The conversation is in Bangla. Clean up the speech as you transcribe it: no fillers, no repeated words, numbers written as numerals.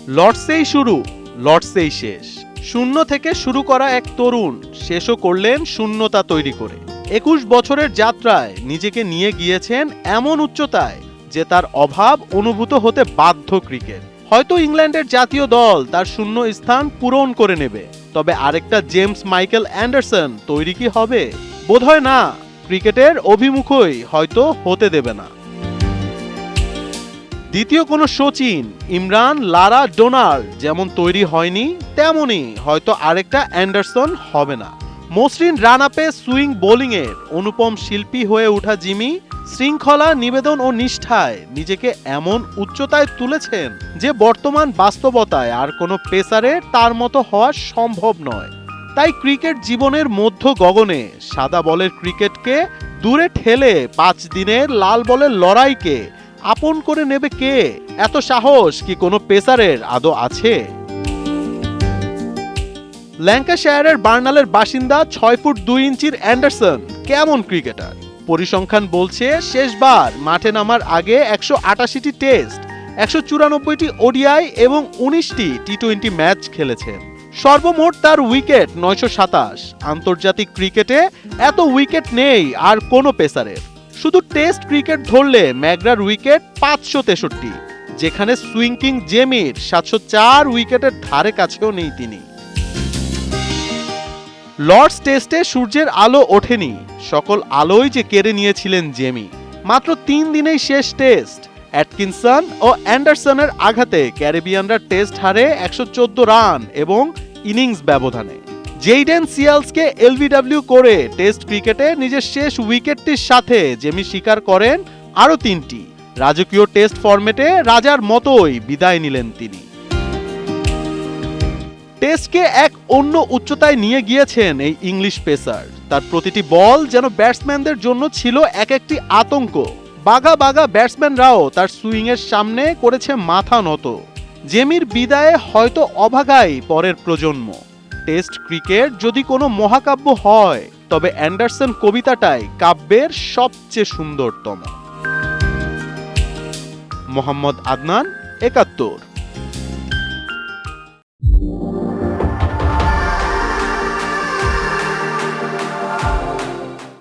লর্ডসেই শুরু, লর্ডসেই শেষ। শূন্য থেকে শুরু করা এক তরুণ শেষও করলেন শূন্যতা তৈরি করে। 21 বছরের যাত্রায় নিজেকে নিয়ে গিয়েছেন এমন উচ্চতায় যে তার অভাব অনুভূত হতে বাধ্য ক্রিকেট। হয়তো ইংল্যান্ডের জাতীয় দল তার শূন্য স্থান পূরণ করে নেবে, তবে আরেকটা জেমস মাইকেল অ্যান্ডারসন তৈরি কি হবে? বোধহয় না। ক্রিকেটের অভিমুখই হয়তো হতে দেবে না। দ্বিতীয় কোনো সচিন, ইমরান, লারা, ডোনাল্ড যেমন তৈরি হয়নি, তেমনই হয়তো আরেকটা অ্যান্ডারসন হবে না। মসৃণ রান আপে সুইং বোলিংয়ের অনুপম শিল্পী হয়ে ওঠা জিমি শৃঙ্খলা, নিবেদন ও নিষ্ঠায় নিজেকে এমন উচ্চতায় তুলেছেন যে বর্তমান বাস্তবতায় আর কোনো পেসারের তার মতো হওয়া সম্ভব নয়। তাই ক্রিকেট জীবনের মধ্য গগনে সাদা বলের ক্রিকেটকে দূরে ঠেলে 5 দিনের লাল বলের লড়াইকে আপন করে নেবে কে? এত সাহস কি কোনো পেসারের আদৌ আছে? ল্যাঙ্কাশায়ারের বার্নালের বাসিন্দা 6 ফুট 2 ইঞ্চির অ্যান্ডারসন কেমন ক্রিকেটার? পরিসংখ্যান বলছে শেষবার মাঠে নামার আগে 188টি টেস্ট, 194টি ওডিআই এবং 19টি টি-20 ম্যাচ খেলেছেন। সর্বমোট তার উইকেট 927। আন্তর্জাতিক ক্রিকেটে এত উইকেট নেই আর কোনো পেসারের। শুধু টেস্ট ক্রিকেট ধরলে ম্যাকগ্রার উইকেট 563, যেখানে সুইং কিং জেমির 704 উইকেটের ধারে কাছেও নেই তিনি। লর্ডস টেস্টে সূর্যের আলো ওঠেনি, সকল আলোই যে কেড়ে নিয়েছিলেন জেমি। মাত্র 3 দিনেই শেষ টেস্ট। অ্যাটকিনসন ও অ্যান্ডারসনের আঘাতে ক্যারিবিয়ানরা টেস্ট হারে 114 রান এবং ইনিংস ব্যবধানে। জেইডেন সিয়ালসকে এলবিডব্লিউ করে টেস্ট ক্রিকেটে নিজের শেষ উইকেটটির সাথে জেমি শিকার করেন আরও 3টি। রাজকীয় টেস্ট ফরম্যাটে রাজার মতোই বিদায় নিলেন তিনি। টেস্টকে এক অন্য উচ্চতায় নিয়ে গিয়েছেন এই ইংলিশ পেসার। তার প্রতিটি বল যেন ব্যাটসম্যানদের জন্য ছিল এক একটি আতঙ্ক। বাঘা বাঘা ব্যাটসম্যানরাও তার সুইংয়ের সামনে করেছে মাথা নত। জেমির বিদায়ে হয়তো অভাগাই পরের প্রজন্ম। টেস্ট ক্রিকেট যদি কোনো মহাকাব্য হয়, তবে অ্যান্ডারসন কবিতাটাই কাব্যের সবচেয়ে সুন্দরতম। মোহাম্মদ আদনান, 71।